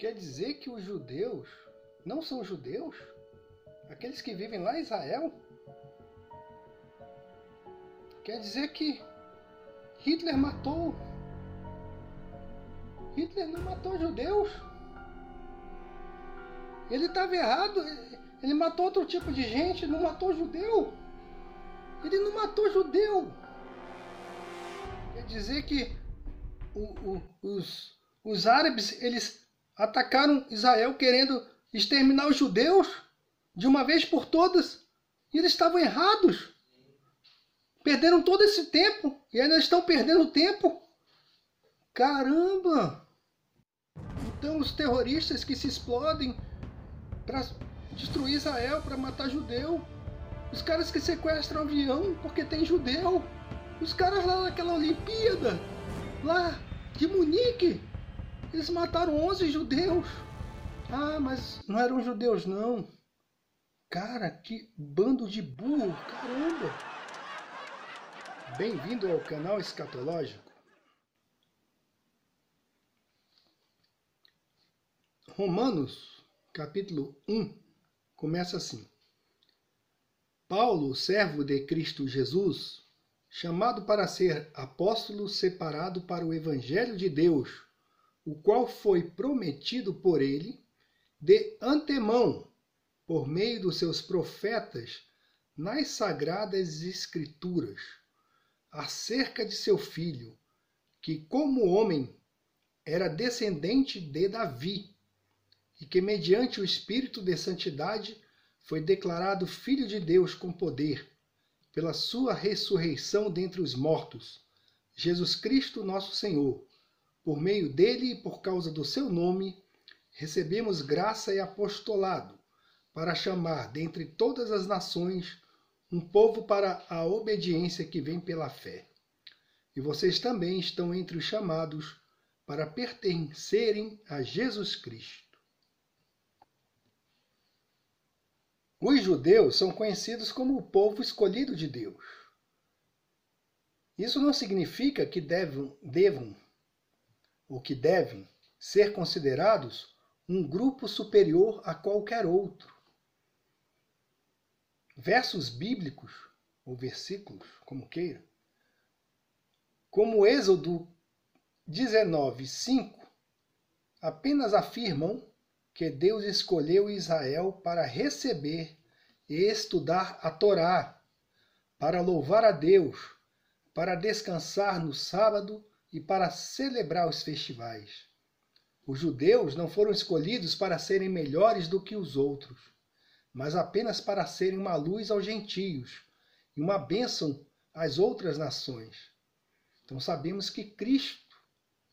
Quer dizer que os judeus não são judeus? Aqueles que vivem lá em Israel? Quer dizer que Hitler matou? Hitler não matou judeus? Ele estava errado. Ele matou outro tipo de gente, não matou judeu. Ele não matou judeu. Quer dizer que os árabes, eles atacaram Israel querendo exterminar os judeus de uma vez por todas. E eles estavam errados. Perderam todo esse tempo e ainda estão perdendo tempo. Caramba! Então os terroristas que se explodem para destruir Israel, para matar judeu, os caras que sequestram avião porque tem judeu, os caras lá naquela Olimpíada, lá de Munique, eles mataram 11 judeus. Ah, mas não eram judeus não. Cara, que bando de burro, caramba! Bem-vindo ao canal Escatológico. Romanos, capítulo 1, começa assim. Paulo, servo de Cristo Jesus, chamado para ser apóstolo separado para o Evangelho de Deus, o qual foi prometido por ele de antemão, por meio dos seus profetas, nas sagradas Escrituras, acerca de seu filho, que como homem era descendente de Davi, e que mediante o Espírito de Santidade foi declarado Filho de Deus com poder, pela sua ressurreição dentre os mortos, Jesus Cristo nosso Senhor. Por meio dele e por causa do seu nome, recebemos graça e apostolado, para chamar dentre todas as nações um povo para a obediência que vem pela fé. E vocês também estão entre os chamados para pertencerem a Jesus Cristo. Os judeus são conhecidos como o povo escolhido de Deus. Isso não significa que devem ser considerados um grupo superior a qualquer outro. Versos bíblicos, ou versículos, como queira, como Êxodo 19:5, apenas afirmam que Deus escolheu Israel para receber e estudar a Torá, para louvar a Deus, para descansar no sábado e para celebrar os festivais. Os judeus não foram escolhidos para serem melhores do que os outros, mas apenas para serem uma luz aos gentios e uma bênção às outras nações. Então sabemos que Cristo,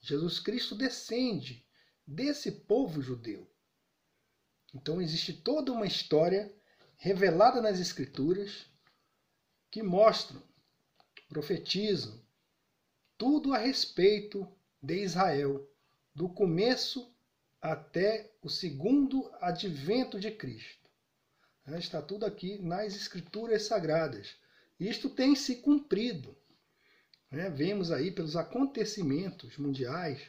Jesus Cristo, descende desse povo judeu. Então existe toda uma história revelada nas Escrituras que mostram, profetizam tudo a respeito de Israel, do começo até o segundo advento de Cristo. Está tudo aqui nas Escrituras Sagradas. Isto tem se cumprido. Vemos aí pelos acontecimentos mundiais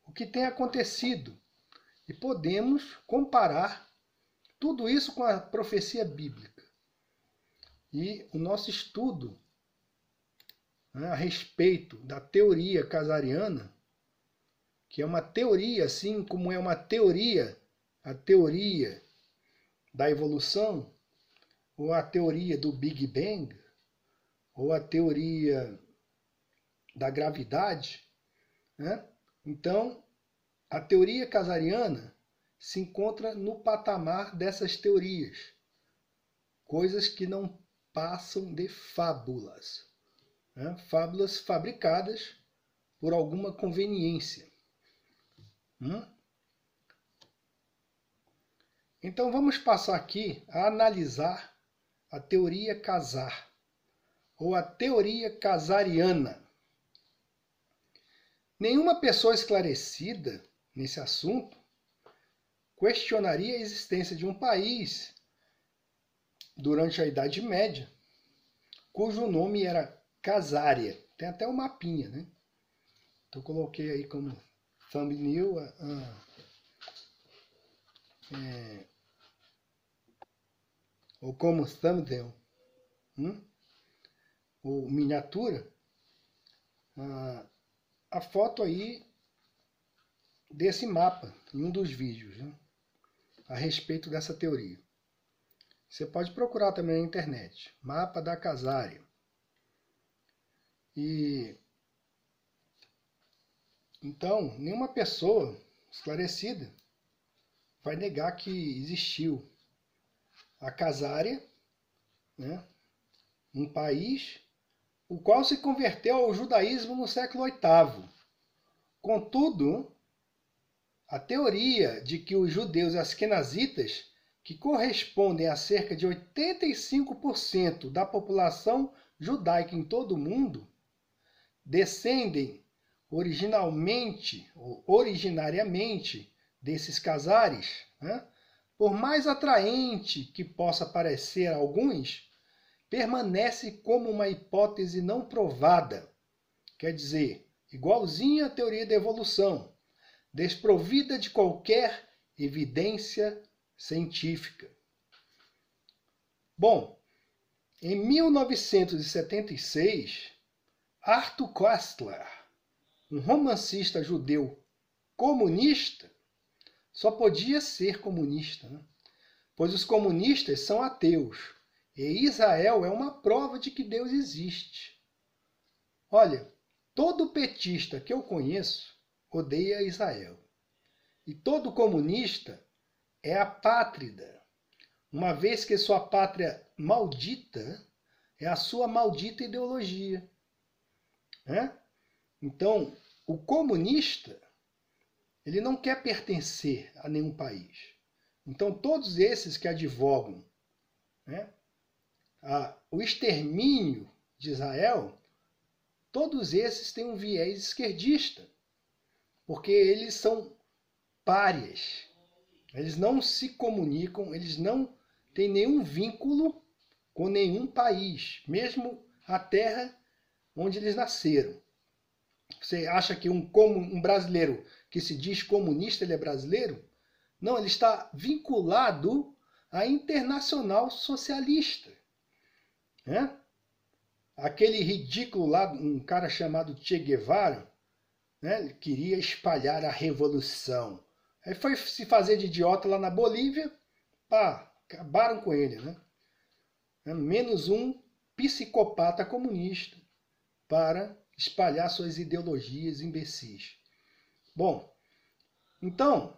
o que tem acontecido. E podemos comparar tudo isso com a profecia bíblica. E o nosso estudo a respeito da teoria casariana, que é uma teoria, assim como é uma teoria, a teoria da evolução, ou a teoria do Big Bang, ou a teoria da gravidade. Então, a teoria casariana se encontra no patamar dessas teorias, coisas que não passam de fábulas, fábulas fabricadas por alguma conveniência. Então vamos passar aqui a analisar a teoria casar, ou a teoria casariana. Nenhuma pessoa esclarecida nesse assunto questionaria a existência de um país durante a Idade Média, cujo nome era Casária. Tem até um mapinha, né? Então eu coloquei aí como thumbnail ou como thumbnail, ou miniatura, a foto aí desse mapa em um dos vídeos, né, a respeito dessa teoria. Você pode procurar também na internet, mapa da Casária. E então, nenhuma pessoa esclarecida vai negar que existiu a Casária, né, um país o qual se converteu ao judaísmo no século VIII. Contudo, a teoria de que os judeus askenazitas, que correspondem a cerca de 85% da população judaica em todo o mundo, descendem originariamente desses casares, né, por mais atraente que possa parecer a alguns, permanece como uma hipótese não provada, quer dizer, igualzinha à teoria da evolução, desprovida de qualquer evidência científica. Bom, em 1976, Arthur Koestler, um romancista judeu comunista, só podia ser comunista, né, pois os comunistas são ateus, e Israel é uma prova de que Deus existe. Olha, todo petista que eu conheço odeia Israel. E todo comunista é apátrida, uma vez que sua pátria maldita é a sua maldita ideologia. Né? Então, o comunista, ele não quer pertencer a nenhum país. Então, todos esses que advogam, né, o extermínio de Israel, todos esses têm um viés esquerdista, porque eles são párias, eles não se comunicam, eles não têm nenhum vínculo com nenhum país, mesmo a terra onde eles nasceram. Você acha que um brasileiro que se diz comunista, ele é brasileiro? Não, ele está vinculado à Internacional Socialista. Né? Aquele ridículo lá, um cara chamado Che Guevara, né, ele queria espalhar a revolução. Aí foi se fazer de idiota lá na Bolívia, pá, acabaram com ele. Né? Menos um psicopata comunista para espalhar suas ideologias imbecis. Bom, então,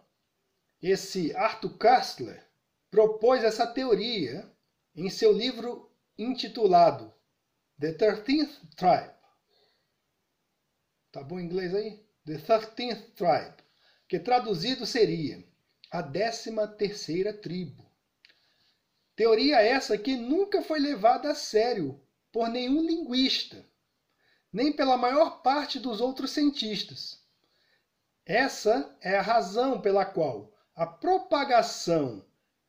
esse Arthur Koestler propôs essa teoria em seu livro intitulado The 13th Tribe. Tá bom em inglês aí? The 13th Tribe, que traduzido seria a 13ª tribo. Teoria essa que nunca foi levada a sério por nenhum linguista, nem pela maior parte dos outros cientistas. Essa é a razão pela qual a propagação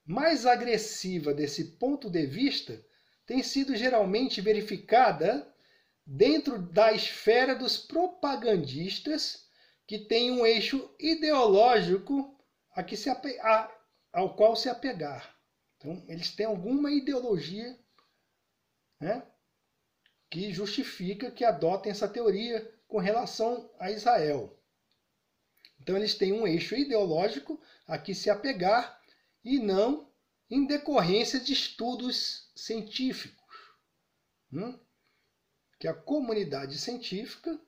mais agressiva desse ponto de vista tem sido geralmente verificada dentro da esfera dos propagandistas que têm um eixo ideológico ao qual se apegar. Então, eles têm alguma ideologia, né, que justifica que adotem essa teoria com relação a Israel. Então, eles têm um eixo ideológico a que se apegar e não em decorrência de estudos científicos. Que a comunidade científica,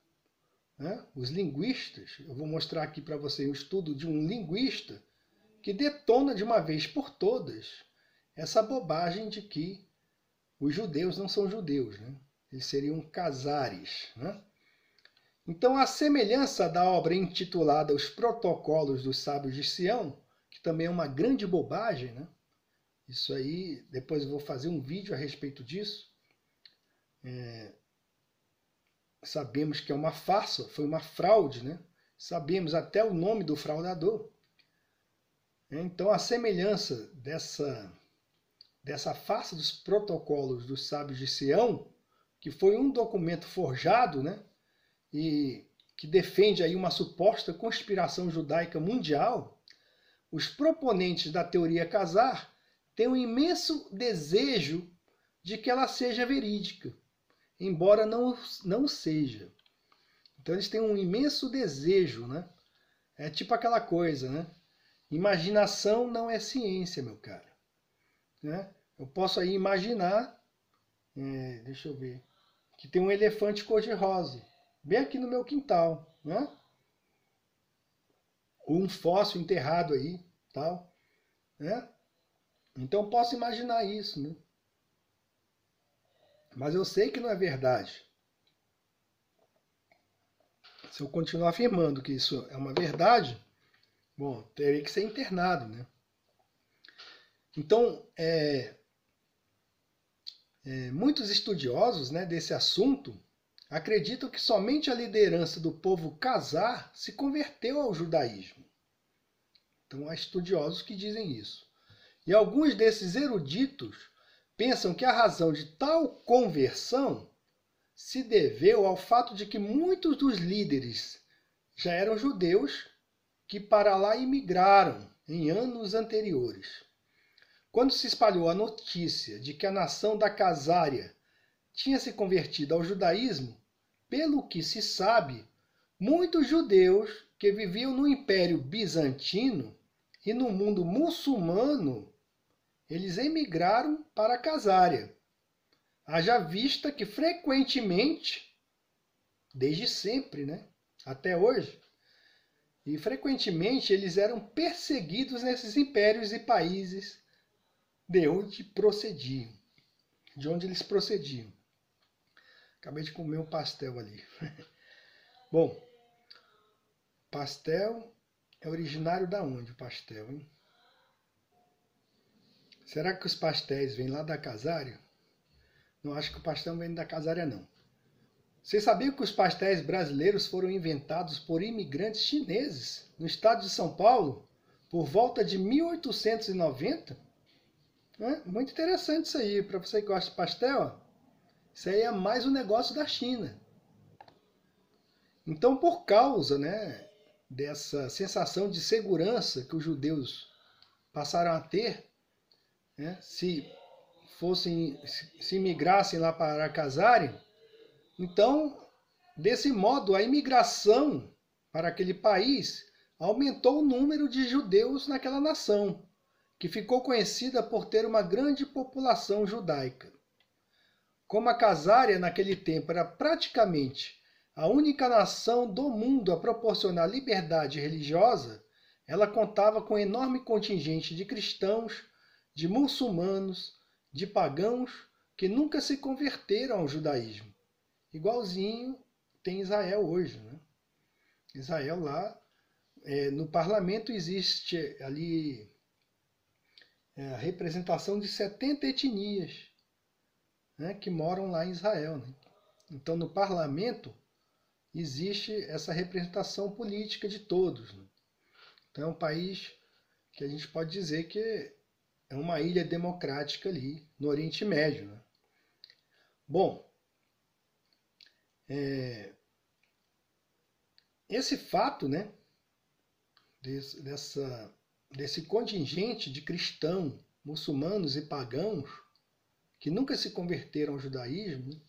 né, os linguistas, eu vou mostrar aqui para você um estudo de um linguista que detona de uma vez por todas essa bobagem de que os judeus não são judeus, né? Eles seriam casares. Né? Então, a semelhança da obra intitulada Os Protocolos dos Sábios de Sião, que também é uma grande bobagem, né? Isso aí, depois eu vou fazer um vídeo a respeito disso. Sabemos que é uma farsa, foi uma fraude, né? Sabemos até o nome do fraudador. Então, a semelhança dessa farsa dos protocolos dos sábios de Sião, que foi um documento forjado, né? E que defende aí uma suposta conspiração judaica mundial, os proponentes da teoria casar têm um imenso desejo de que ela seja verídica, embora não seja. Então eles têm um imenso desejo, né? É tipo aquela coisa, né? Imaginação não é ciência, meu caro. Né? Eu posso aí imaginar, deixa eu ver, que tem um elefante cor-de-rosa, bem aqui no meu quintal, né? Ou um fóssil enterrado aí, tal, né? Então eu posso imaginar isso, né? Mas eu sei que não é verdade. Se eu continuar afirmando que isso é uma verdade, bom, teria que ser internado, né? Então, muitos estudiosos, né, desse assunto acreditam que somente a liderança do povo Khazar se converteu ao judaísmo. Então, há estudiosos que dizem isso. E alguns desses eruditos pensam que a razão de tal conversão se deveu ao fato de que muitos dos líderes já eram judeus que para lá imigraram em anos anteriores. Quando se espalhou a notícia de que a nação da Casária tinha se convertido ao judaísmo, pelo que se sabe, muitos judeus que viviam no Império Bizantino e no mundo muçulmano, eles emigraram para a Casária. Haja vista que frequentemente, desde sempre, né, até hoje, e frequentemente eles eram perseguidos nesses impérios e países de onde eles procediam. Acabei de comer um pastel ali. Bom, pastel é originário da onde o pastel, hein? Será que os pastéis vêm lá da Casária? Não acho que o pastel vem da Casária, não. Você sabia que os pastéis brasileiros foram inventados por imigrantes chineses no estado de São Paulo por volta de 1890? Muito interessante isso aí. Para você que gosta de pastel, ó, isso aí é mais um negócio da China. Então, por causa, né, dessa sensação de segurança que os judeus passaram a ter, né, se imigrassem lá para Casária, então, desse modo, a imigração para aquele país aumentou o número de judeus naquela nação, que ficou conhecida por ter uma grande população judaica. Como a Casária naquele tempo era praticamente a única nação do mundo a proporcionar liberdade religiosa, ela contava com um enorme contingente de cristãos, de muçulmanos, de pagãos que nunca se converteram ao judaísmo. Igualzinho tem Israel hoje, né? Israel lá, no parlamento existe ali a representação de 70 etnias, né, que moram lá em Israel. Né? Então no parlamento existe essa representação política de todos. Né? Então é um país que a gente pode dizer que é uma ilha democrática ali no Oriente Médio. Né? Bom, esse fato, né, desse contingente de cristãos, muçulmanos e pagãos que nunca se converteram ao judaísmo,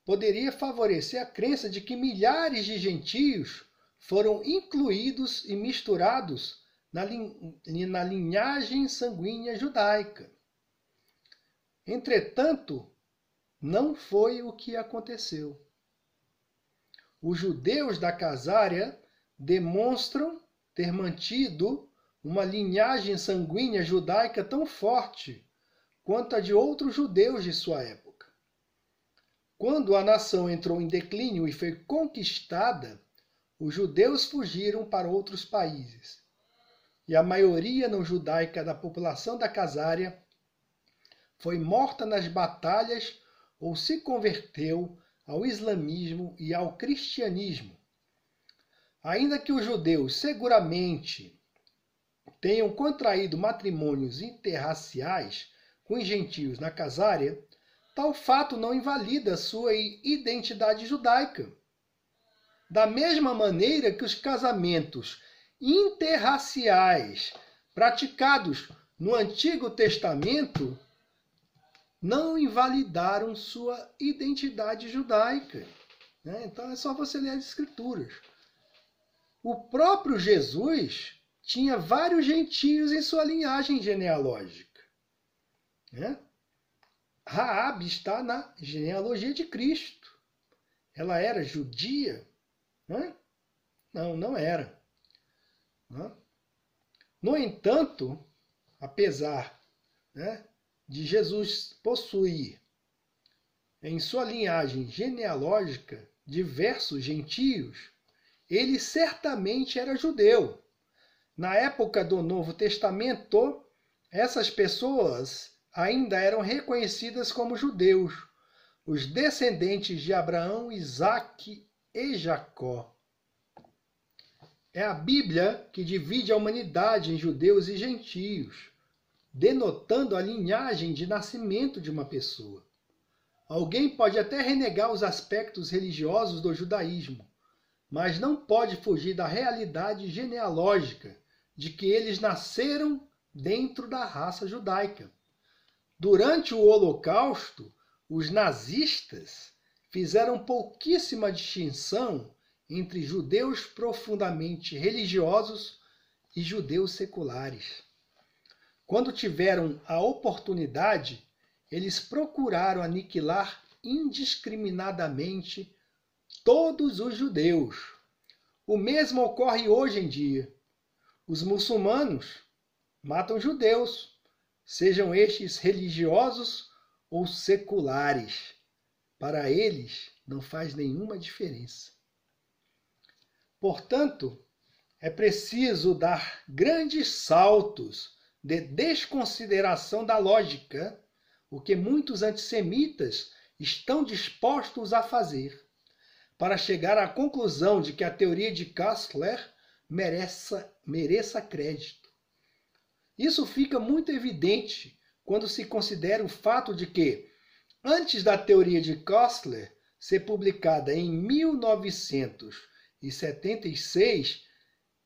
poderia favorecer a crença de que milhares de gentios foram incluídos e misturados na linhagem sanguínea judaica. Entretanto, não foi o que aconteceu. Os judeus da Casária demonstram ter mantido uma linhagem sanguínea judaica tão forte quanto a de outros judeus de sua época. Quando a nação entrou em declínio e foi conquistada, os judeus fugiram para outros países. E a maioria não judaica da população da Casária foi morta nas batalhas ou se converteu ao islamismo e ao cristianismo. Ainda que os judeus seguramente tenham contraído matrimônios interraciais com os gentios na Casária, tal fato não invalida sua identidade judaica. Da mesma maneira que os casamentos interraciais praticados no Antigo Testamento não invalidaram sua identidade judaica. Então é só você ler as Escrituras. O próprio Jesus tinha vários gentios em sua linhagem genealógica. Raabe está na genealogia de Cristo. Ela era judia? Não, não era. No entanto, apesar de Jesus possuir em sua linhagem genealógica diversos gentios, ele certamente era judeu. Na época do Novo Testamento, essas pessoas ainda eram reconhecidas como judeus, os descendentes de Abraão, Isaque e Jacó. É a Bíblia que divide a humanidade em judeus e gentios, denotando a linhagem de nascimento de uma pessoa. Alguém pode até renegar os aspectos religiosos do judaísmo, mas não pode fugir da realidade genealógica de que eles nasceram dentro da raça judaica. Durante o Holocausto, os nazistas fizeram pouquíssima distinção entre judeus profundamente religiosos e judeus seculares. Quando tiveram a oportunidade, eles procuraram aniquilar indiscriminadamente todos os judeus. O mesmo ocorre hoje em dia. Os muçulmanos matam judeus, sejam estes religiosos ou seculares. Para eles não faz nenhuma diferença. Portanto, é preciso dar grandes saltos de desconsideração da lógica, o que muitos antissemitas estão dispostos a fazer, para chegar à conclusão de que a teoria de Kastler mereça crédito. Isso fica muito evidente quando se considera o fato de que, antes da teoria de Kastler ser publicada em 1976,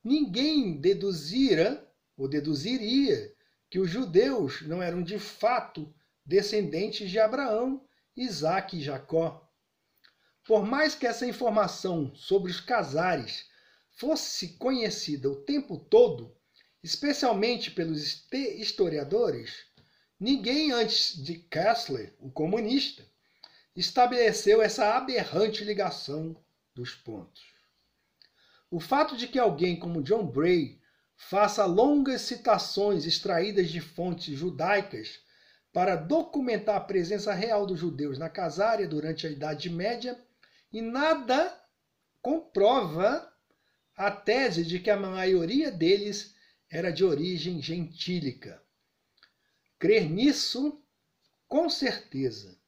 ninguém deduziria que os judeus não eram de fato descendentes de Abraão, Isaque e Jacó. Por mais que essa informação sobre os casares fosse conhecida o tempo todo, especialmente pelos historiadores, ninguém antes de Kastler, o comunista, estabeleceu essa aberrante ligação dos pontos. O fato de que alguém como John Bray faça longas citações extraídas de fontes judaicas para documentar a presença real dos judeus na Casária durante a Idade Média e nada comprova a tese de que a maioria deles era de origem gentílica. Crer nisso, com certeza,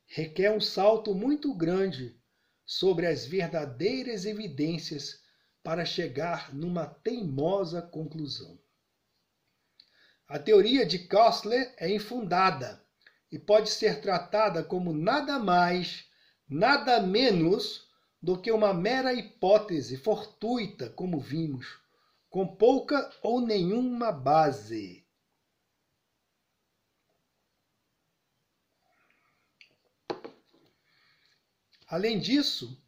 requer um salto muito grande sobre as verdadeiras evidências para chegar numa teimosa conclusão. A teoria de Kastler é infundada e pode ser tratada como nada mais, nada menos do que uma mera hipótese fortuita, como vimos, com pouca ou nenhuma base. Além disso,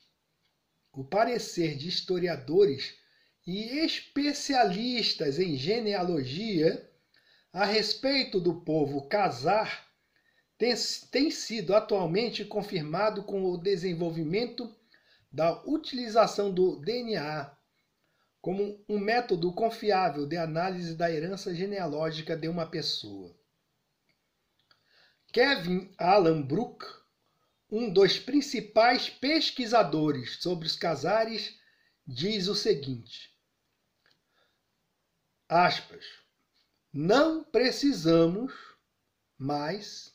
o parecer de historiadores e especialistas em genealogia a respeito do povo Khazar tem sido atualmente confirmado com o desenvolvimento da utilização do DNA como um método confiável de análise da herança genealógica de uma pessoa. Kevin Allan Brook, um dos principais pesquisadores sobre os Khazares, diz o seguinte, aspas, não precisamos mais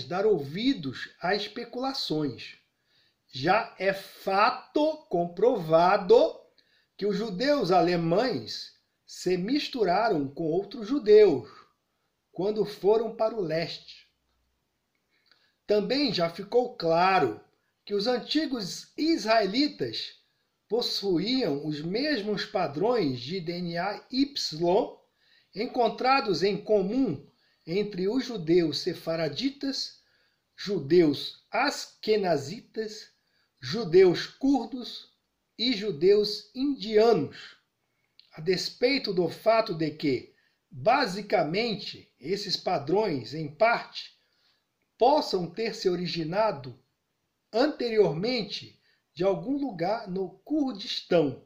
dar ouvidos a especulações. Já é fato comprovado que os judeus alemães se misturaram com outros judeus quando foram para o leste. Também já ficou claro que os antigos israelitas possuíam os mesmos padrões de DNA Y encontrados em comum entre os judeus sefaraditas, judeus askenazitas, judeus curdos e judeus indianos, a despeito do fato de que, basicamente, esses padrões, em parte, possam ter se originado anteriormente de algum lugar no Kurdistão,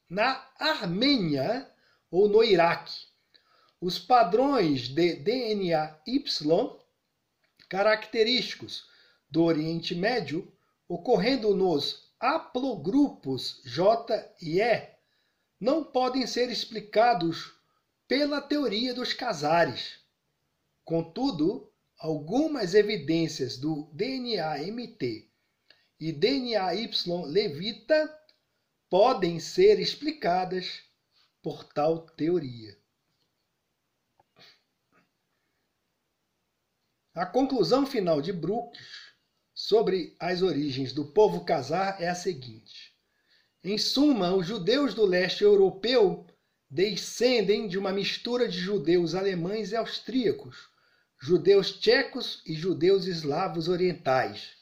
na Armênia ou no Iraque. Os padrões de DNA Y, característicos do Oriente Médio, ocorrendo nos haplogrupos J e E, não podem ser explicados pela teoria dos casares. Contudo, algumas evidências do DNA MT e DNA Y levita podem ser explicadas por tal teoria. A conclusão final de Brooks sobre as origens do povo khazar é a seguinte. Em suma, os judeus do leste europeu descendem de uma mistura de judeus alemães e austríacos, judeus tchecos e judeus eslavos orientais.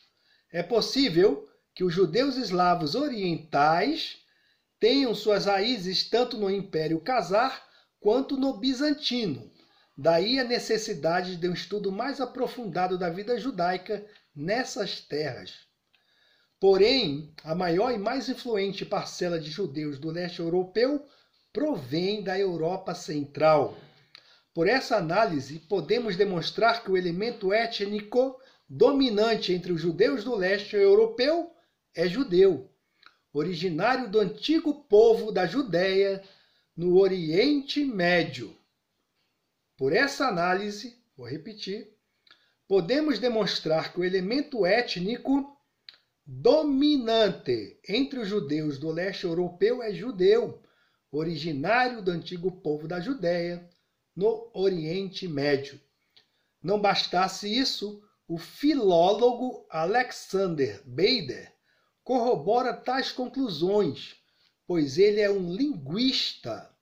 É possível que os judeus eslavos orientais tenham suas raízes tanto no Império Khazar quanto no bizantino. Daí a necessidade de um estudo mais aprofundado da vida judaica nessas terras. Porém, a maior e mais influente parcela de judeus do leste europeu provém da Europa Central. Por essa análise, podemos demonstrar que o elemento étnico dominante entre os judeus do leste europeu é judeu, originário do antigo povo da Judéia, no Oriente Médio. Por essa análise, vou repetir, podemos demonstrar que o elemento étnico dominante entre os judeus do leste europeu é judeu, originário do antigo povo da Judéia, no Oriente Médio. Não bastasse isso, o filólogo Alexander Beider corrobora tais conclusões, pois ele é um linguista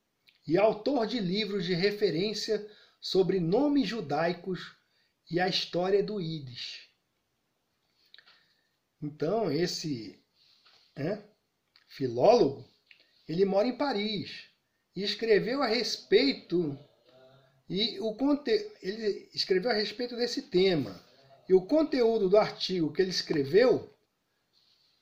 e autor de livros de referência sobre nomes judaicos e a história do Ídis. Então, esse filólogo, ele mora em Paris e escreveu a respeito ele escreveu a respeito desse tema. E o conteúdo do artigo que ele escreveu,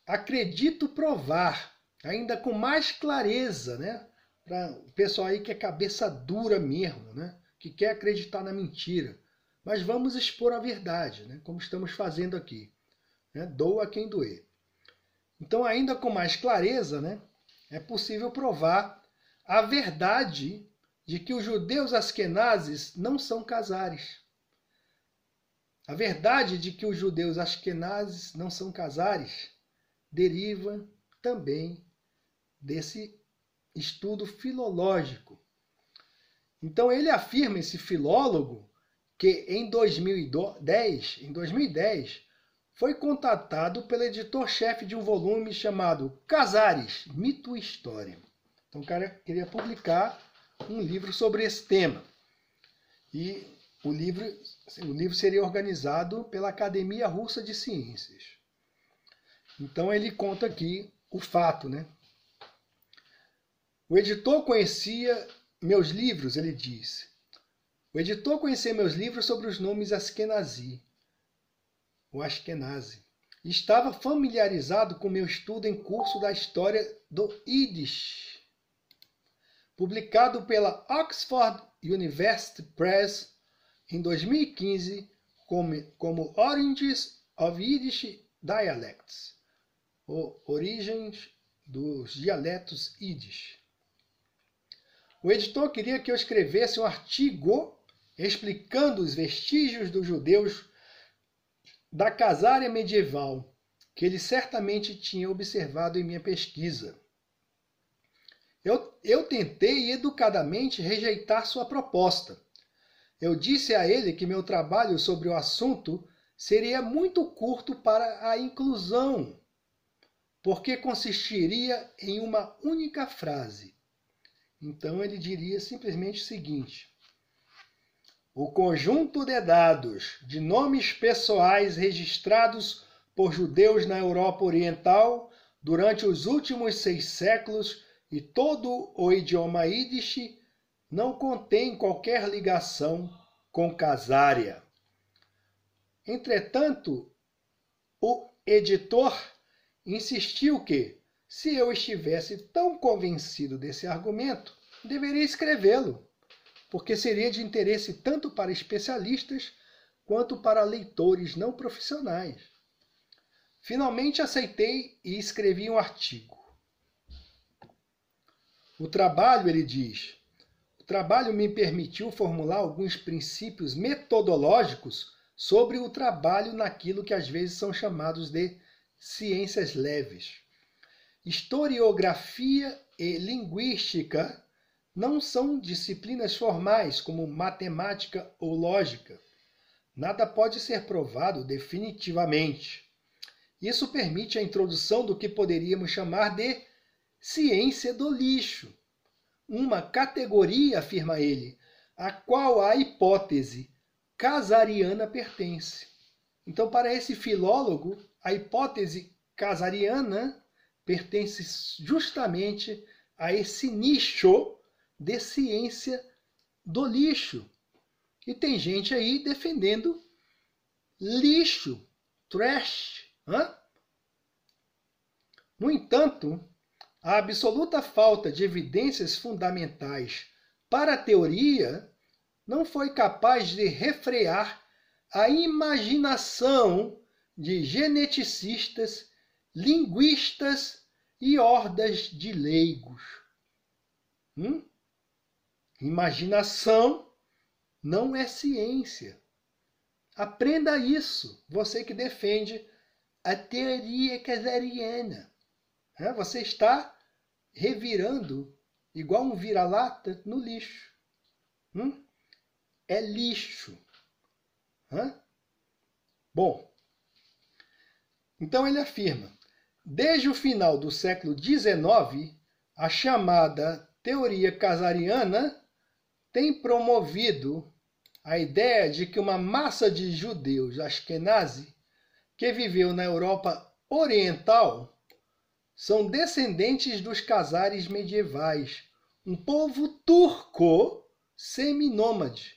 acredito provar, ainda com mais clareza, né? Para o pessoal aí que é cabeça dura mesmo, né? Que quer acreditar na mentira. Mas vamos expor a verdade, né? Como estamos fazendo aqui. Né? Doa quem doer. Então, ainda com mais clareza, né? É possível provar a verdade de que os judeus askenazes não são casares. A verdade de que os judeus askenazes não são casares deriva também desse estudo filológico. Então ele afirma, esse filólogo, que em 2010 foi contatado pelo editor-chefe de um volume chamado Casares, Mito e História. Então o cara queria publicar um livro sobre esse tema. E o livro seria organizado pela Academia Russa de Ciências. Então ele conta aqui o fato, né? O editor conhecia meus livros, ele diz. O editor conhecia meus livros sobre os nomes Askenazi, ou Ashkenazi. E estava familiarizado com meu estudo em curso da história do Yiddish, publicado pela Oxford University Press em 2015 como Origins of Yiddish Dialects, ou Origens dos Dialetos Yiddish. O editor queria que eu escrevesse um artigo explicando os vestígios dos judeus da Casária medieval, que ele certamente tinha observado em minha pesquisa. Eu tentei educadamente rejeitar sua proposta. Eu disse a ele que meu trabalho sobre o assunto seria muito curto para a inclusão porque consistiria em uma única frase. Então ele diria simplesmente o seguinte: o conjunto de dados de nomes pessoais registrados por judeus na Europa Oriental durante os últimos 6 séculos e todo o idioma Yiddish não contém qualquer ligação com Casária. Entretanto, o editor insistiu que, se eu estivesse tão convencido desse argumento, deveria escrevê-lo, porque seria de interesse tanto para especialistas quanto para leitores não profissionais. Finalmente aceitei e escrevi um artigo. O trabalho, ele diz, o trabalho me permitiu formular alguns princípios metodológicos sobre o trabalho naquilo que às vezes são chamados de ciências leves. Historiografia e linguística não são disciplinas formais como matemática ou lógica. Nada pode ser provado definitivamente. Isso permite a introdução do que poderíamos chamar de ciência do lixo, uma categoria, afirma ele, a qual a hipótese casariana pertence. Então, para esse filólogo, a hipótese casariana pertence justamente a esse nicho de ciência do lixo. E tem gente aí defendendo lixo, trash. No entanto, a absoluta falta de evidências fundamentais para a teoria não foi capaz de refrear a imaginação de geneticistas, linguistas e hordas de leigos. Imaginação não é ciência. Aprenda isso, você que defende a teoria casariana. Você está revirando, igual um vira-lata, no lixo. É lixo. Bom, então ele afirma, desde o final do século XIX, a chamada teoria casariana tem promovido a ideia de que uma massa de judeus Ashkenazi que viveu na Europa Oriental são descendentes dos cazares medievais, um povo turco seminômade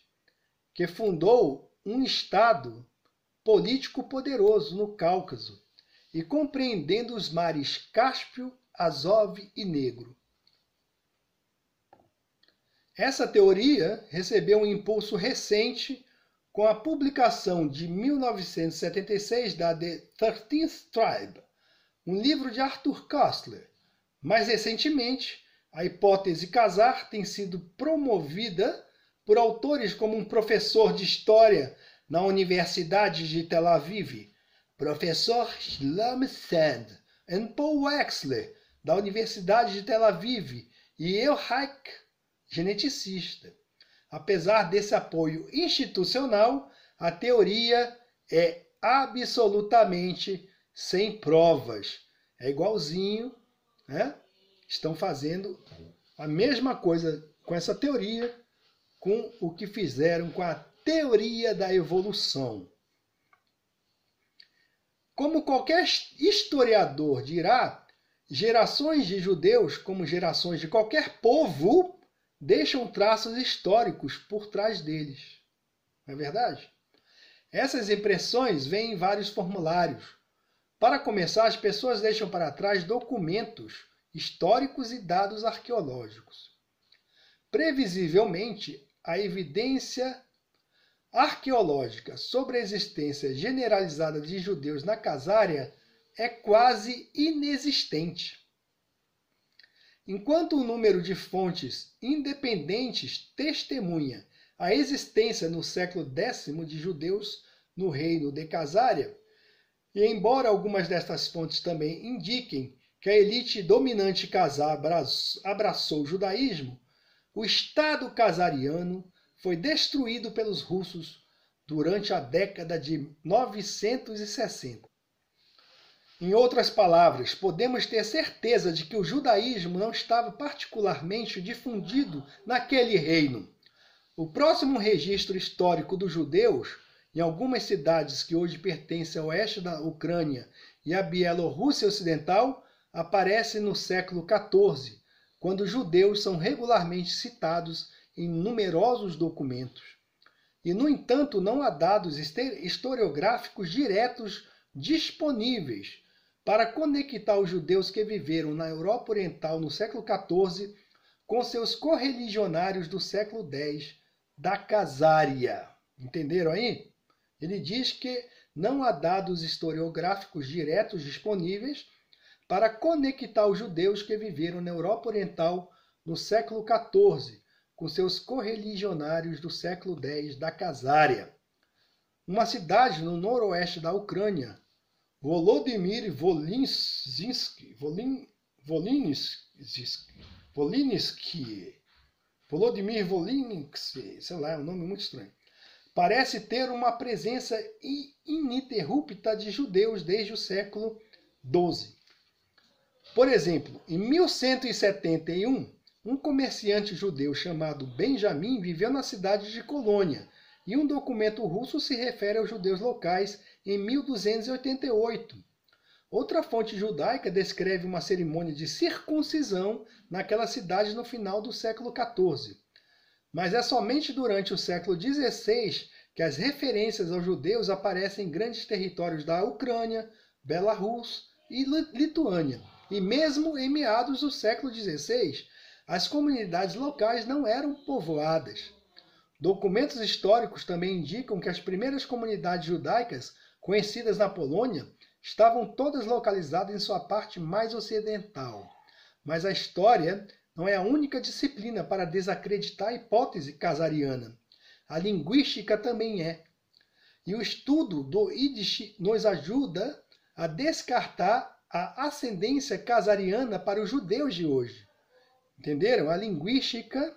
que fundou um estado político poderoso no Cáucaso e compreendendo os mares Cáspio, Azov e Negro. Essa teoria recebeu um impulso recente com a publicação de 1976 da The 13th Tribe, um livro de Arthur Koestler. Mais recentemente, a hipótese casar tem sido promovida por autores como um professor de história na Universidade de Tel Aviv, professor Shlomo Sand, e Paul Wexler, da Universidade de Tel Aviv, e eu, Hayek, geneticista. Apesar desse apoio institucional, a teoria é absolutamente sem provas. É igualzinho, Estão fazendo a mesma coisa com essa teoria, com o que fizeram com a teoria da evolução. Como qualquer historiador dirá, gerações de judeus, como gerações de qualquer povo, deixam traços históricos por trás deles. Não é verdade? Essas impressões vêm em vários formulários. Para começar, as pessoas deixam para trás documentos históricos e dados arqueológicos. Previsivelmente, a evidência arqueológica sobre a existência generalizada de judeus na Casária é quase inexistente. Enquanto o número de fontes independentes testemunha a existência no século X de judeus no reino de Casária, e embora algumas destas fontes também indiquem que a elite dominante casar abraçou o judaísmo, o Estado casariano foi destruído pelos russos durante a década de 960. Em outras palavras, podemos ter certeza de que o judaísmo não estava particularmente difundido naquele reino. O próximo registro histórico dos judeus, em algumas cidades que hoje pertencem ao oeste da Ucrânia e à Bielorrússia Ocidental, aparece no século XIV, quando os judeus são regularmente citados em numerosos documentos. E, no entanto, não há dados historiográficos diretos disponíveis para conectar os judeus que viveram na Europa Oriental no século XIV com seus correligionários do século X da Casária. Entenderam aí? Ele diz que não há dados historiográficos diretos disponíveis para conectar os judeus que viveram na Europa Oriental no século XIV com seus correligionários do século X da Casária. Uma cidade no noroeste da Ucrânia, Volodymyr Volynski, sei lá, é um nome muito estranho, parece ter uma presença ininterrupta de judeus desde o século XII. Por exemplo, em 1171, um comerciante judeu chamado Benjamin viveu na cidade de Colônia, e um documento russo se refere aos judeus locais em 1288. Outra fonte judaica descreve uma cerimônia de circuncisão naquela cidade no final do século XIV. Mas é somente durante o século XVI que as referências aos judeus aparecem em grandes territórios da Ucrânia, Belarus e Lituânia. E mesmo em meados do século XVI, as comunidades locais não eram povoadas. Documentos históricos também indicam que as primeiras comunidades judaicas conhecidas na Polônia estavam todas localizadas em sua parte mais ocidental. Mas a história não é a única disciplina para desacreditar a hipótese casariana. A linguística também é. E o estudo do Yiddish nos ajuda a descartar a ascendência casariana para os judeus de hoje. Entenderam? A linguística,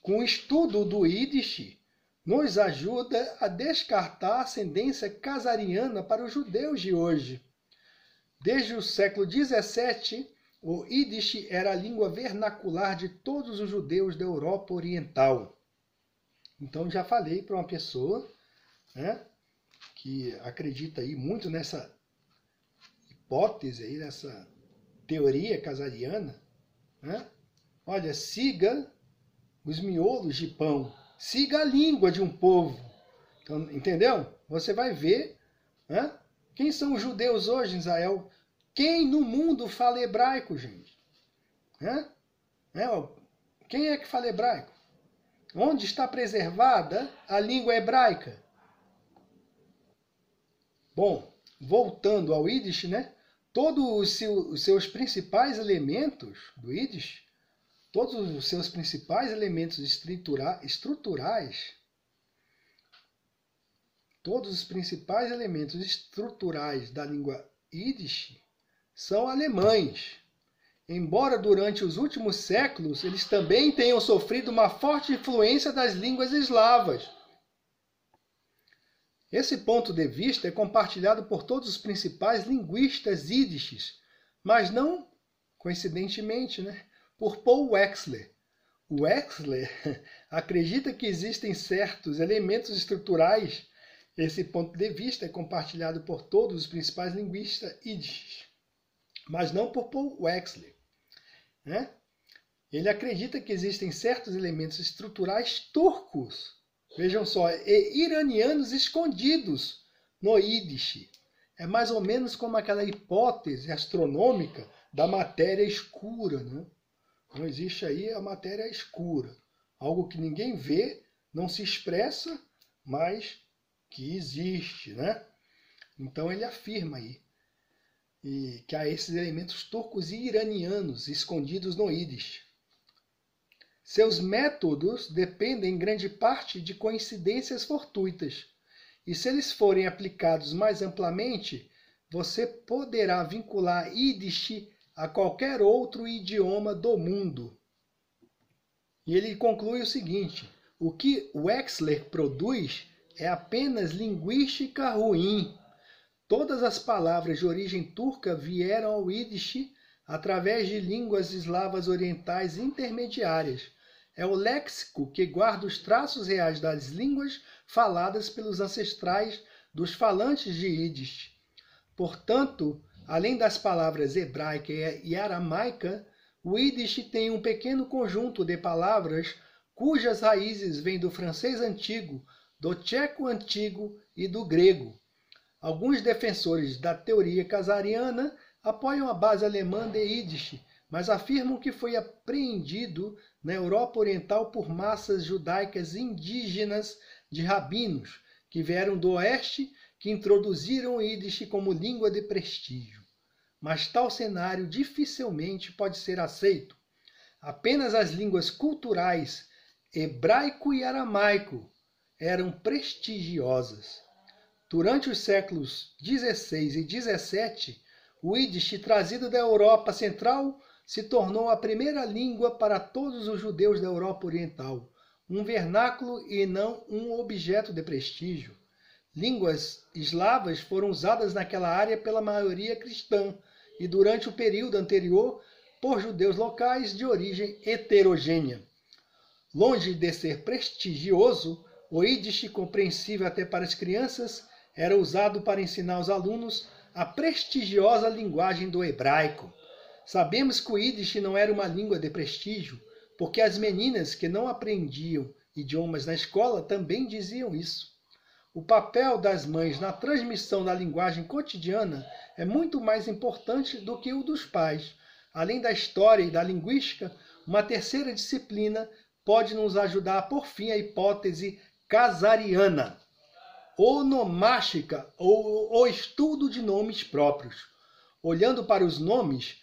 com o estudo do Yiddish, nos ajuda a descartar a ascendência casariana para os judeus de hoje. Desde o século XVII, o Yiddish era a língua vernacular de todos os judeus da Europa Oriental. Então já falei para uma pessoa, que acredita aí muito nessa hipótese, aí, nessa teoria casariana. Olha, siga os miolos de pão, siga a língua de um povo. Então, entendeu? Você vai ver quem são os judeus hoje em Israel. Quem no mundo fala hebraico, gente? Quem é que fala hebraico? Onde está preservada a língua hebraica? Bom, voltando ao Yiddish, todos os seus principais elementos do Yiddish, todos os seus principais elementos estruturais, todos os principais elementos estruturais da língua Yiddish são alemães. Embora durante os últimos séculos eles também tenham sofrido uma forte influência das línguas eslavas. Esse ponto de vista é compartilhado por todos os principais linguistas yiddish, mas não, coincidentemente, por Paul Wechsler. O Wechsler acredita que existem certos elementos estruturais. Esse ponto de vista é compartilhado por todos os principais linguistas yiddish, mas não por Paul Wechsler. Ele acredita que existem certos elementos estruturais turcos, vejam só, e iranianos escondidos no Yiddish. É mais ou menos como aquela hipótese astronômica da matéria escura. Não existe aí a matéria escura. Algo que ninguém vê, não se expressa, mas que existe. Então ele afirma aí que há esses elementos turcos e iranianos escondidos no Yiddish. Seus métodos dependem em grande parte de coincidências fortuitas, e se eles forem aplicados mais amplamente, você poderá vincular Yiddish a qualquer outro idioma do mundo. E ele conclui o seguinte: o que Wechsler produz é apenas linguística ruim. Todas as palavras de origem turca vieram ao Yiddish através de línguas eslavas orientais intermediárias. É o léxico que guarda os traços reais das línguas faladas pelos ancestrais dos falantes de Yiddish. Portanto, além das palavras hebraica e aramaica, o Yiddish tem um pequeno conjunto de palavras cujas raízes vêm do francês antigo, do tcheco antigo e do grego. Alguns defensores da teoria casariana apoiam a base alemã de Yiddish, mas afirmam que foi apreendido na Europa Oriental por massas judaicas indígenas de rabinos, que vieram do Oeste, que introduziram o Yiddish como língua de prestígio. Mas tal cenário dificilmente pode ser aceito. Apenas as línguas culturais hebraico e aramaico eram prestigiosas. Durante os séculos XVI e XVII, o Yiddish, trazido da Europa Central, se tornou a primeira língua para todos os judeus da Europa Oriental, um vernáculo e não um objeto de prestígio. Línguas eslavas foram usadas naquela área pela maioria cristã e, durante o período anterior, por judeus locais de origem heterogênea. Longe de ser prestigioso, o Yiddish, compreensível até para as crianças, era usado para ensinar aos alunos a prestigiosa linguagem do hebraico. Sabemos que o Yiddish não era uma língua de prestígio, porque as meninas que não aprendiam idiomas na escola também diziam isso. O papel das mães na transmissão da linguagem cotidiana é muito mais importante do que o dos pais. Além da história e da linguística, uma terceira disciplina pode nos ajudar a pôr fim à hipótese casariana, onomástica ou o estudo de nomes próprios. Olhando para os nomes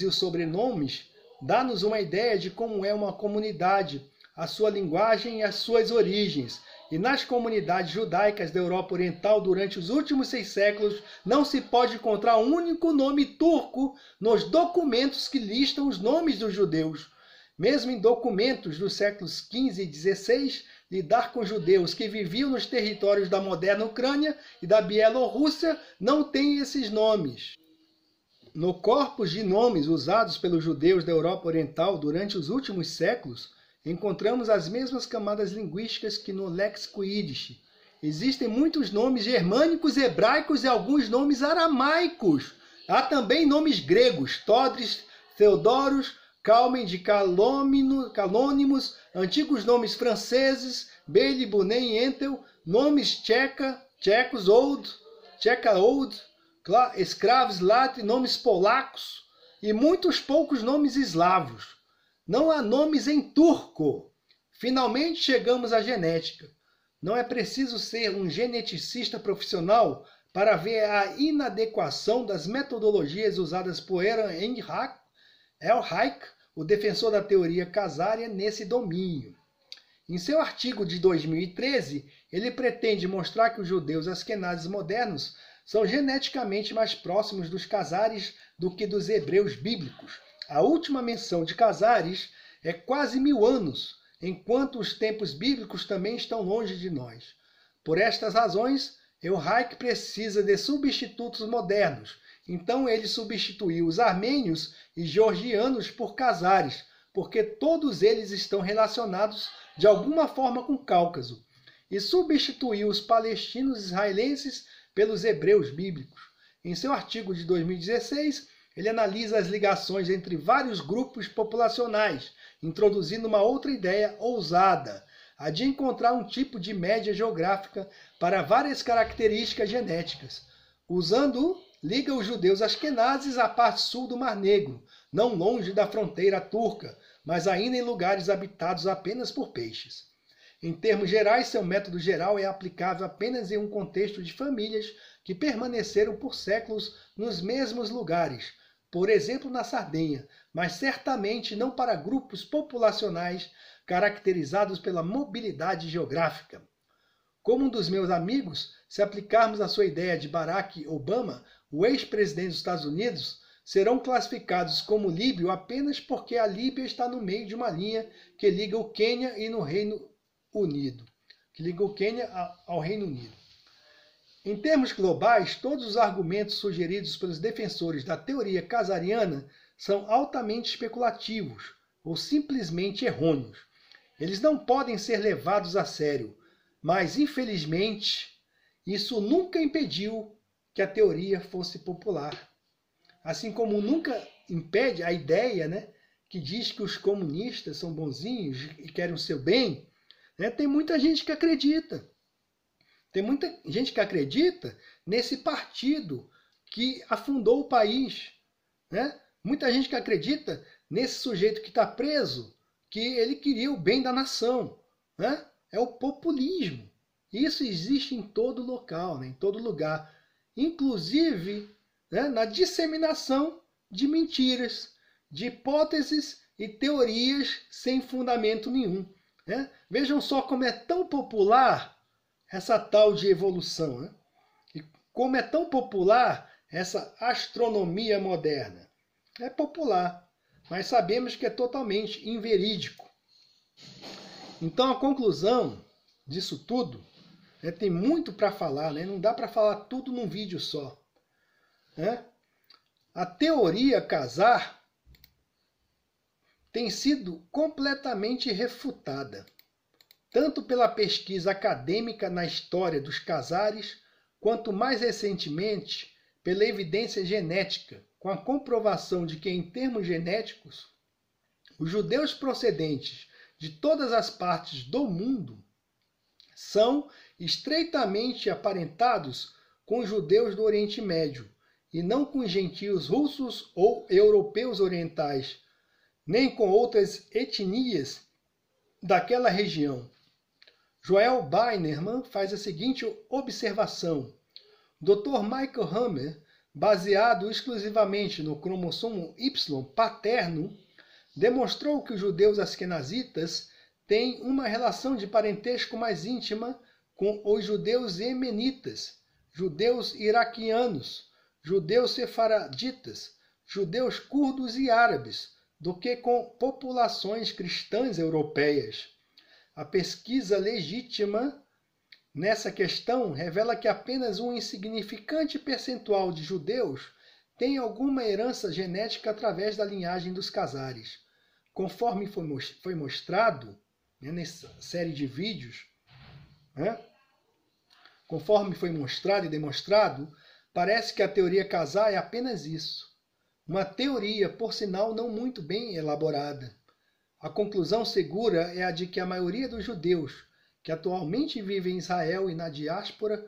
e os sobrenomes, dá-nos uma ideia de como é uma comunidade, a sua linguagem e as suas origens. E nas comunidades judaicas da Europa Oriental, durante os últimos 6 séculos, não se pode encontrar um único nome turco nos documentos que listam os nomes dos judeus. Mesmo em documentos dos séculos XV e XVI, lidar com judeus que viviam nos territórios da moderna Ucrânia e da Bielorrússia não tem esses nomes. No corpus de nomes usados pelos judeus da Europa Oriental durante os últimos séculos, encontramos as mesmas camadas linguísticas que no léxico Yiddish. Existem muitos nomes germânicos, hebraicos e alguns nomes aramaicos. Há também nomes gregos, Todris, Theodoros, Calmen de Calônimos, antigos nomes franceses, Beli, Bunen e Entel, nomes tchecos, tcheca old, escravos, lat, nomes polacos e muitos poucos nomes eslavos. Não há nomes em turco. Finalmente chegamos à genética. Não é preciso ser um geneticista profissional para ver a inadequação das metodologias usadas por Elreich, o defensor da teoria casária, nesse domínio. Em seu artigo de 2013, ele pretende mostrar que os judeus askenazes modernos são geneticamente mais próximos dos casares do que dos hebreus bíblicos. A última menção de casares é quase 1000 anos, enquanto os tempos bíblicos também estão longe de nós. Por estas razões, Elreich precisa de substitutos modernos. Então ele substituiu os armênios e georgianos por casares, porque todos eles estão relacionados de alguma forma com o Cáucaso, e substituiu os palestinos israelenses pelos hebreus bíblicos. Em seu artigo de 2016, ele analisa as ligações entre vários grupos populacionais, introduzindo uma outra ideia ousada, a de encontrar um tipo de média geográfica para várias características genéticas. Usando-o, liga os judeus askenazes à parte sul do Mar Negro, não longe da fronteira turca, mas ainda em lugares habitados apenas por peixes. Em termos gerais, seu método geral é aplicável apenas em um contexto de famílias que permaneceram por séculos nos mesmos lugares, por exemplo na Sardenha, mas certamente não para grupos populacionais caracterizados pela mobilidade geográfica. Como um dos meus amigos, se aplicarmos a sua ideia de Barack Obama, o ex-presidente dos Estados Unidos, serão classificados como líbio apenas porque a Líbia está no meio de uma linha que liga o Quênia ao Reino Unido. Em termos globais, todos os argumentos sugeridos pelos defensores da teoria casariana são altamente especulativos ou simplesmente errôneos. Eles não podem ser levados a sério, mas, infelizmente, isso nunca impediu que a teoria fosse popular. Assim como nunca impede a ideia, né, que diz que os comunistas são bonzinhos e querem o seu bem, né, tem muita gente que acredita. Tem muita gente que acredita nesse partido que afundou o país, né? Muita gente que acredita nesse sujeito que está preso, que ele queria o bem da nação, né? É o populismo. Isso existe em todo local, né? Em todo lugar. Inclusive, né, na disseminação de mentiras, de hipóteses e teorias sem fundamento nenhum, né? Vejam só como é tão popular essa tal de evolução, né? E como é tão popular essa astronomia moderna. É popular, mas sabemos que é totalmente inverídico. Então a conclusão disso tudo, né, tem muito para falar, né? Não dá para falar tudo num vídeo só, né? A teoria casar tem sido completamente refutada, tanto pela pesquisa acadêmica na história dos casares, quanto mais recentemente pela evidência genética, com a comprovação de que, em termos genéticos, os judeus procedentes de todas as partes do mundo são estreitamente aparentados com os judeus do Oriente Médio, e não com os gentios russos ou europeus orientais, nem com outras etnias daquela região. Joel Weinerman faz a seguinte observação. Dr. Michael Hammer, baseado exclusivamente no cromossomo Y paterno, demonstrou que os judeus askenazitas têm uma relação de parentesco mais íntima com os judeus iemenitas, judeus iraquianos, judeus sefaraditas, judeus curdos e árabes, do que com populações cristãs europeias. A pesquisa legítima nessa questão revela que apenas um insignificante percentual de judeus tem alguma herança genética através da linhagem dos casares. Conforme foi mostrado, né, nessa série de vídeos, né, conforme foi mostrado e demonstrado, parece que a teoria casar é apenas isso. Uma teoria, por sinal, não muito bem elaborada. A conclusão segura é a de que a maioria dos judeus que atualmente vivem em Israel e na diáspora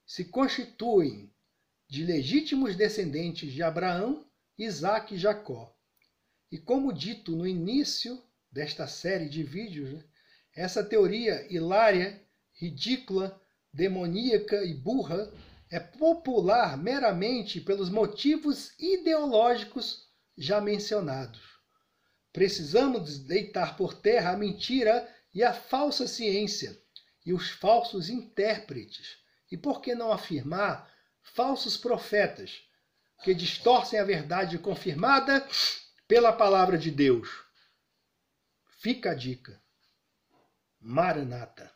se constituem de legítimos descendentes de Abraão, Isaque e Jacó. E como dito no início desta série de vídeos, né, essa teoria hilária, ridícula, demoníaca e burra é popular meramente pelos motivos ideológicos já mencionados. Precisamos deitar por terra a mentira e a falsa ciência e os falsos intérpretes. E por que não afirmar falsos profetas que distorcem a verdade confirmada pela palavra de Deus? Fica a dica. Maranata.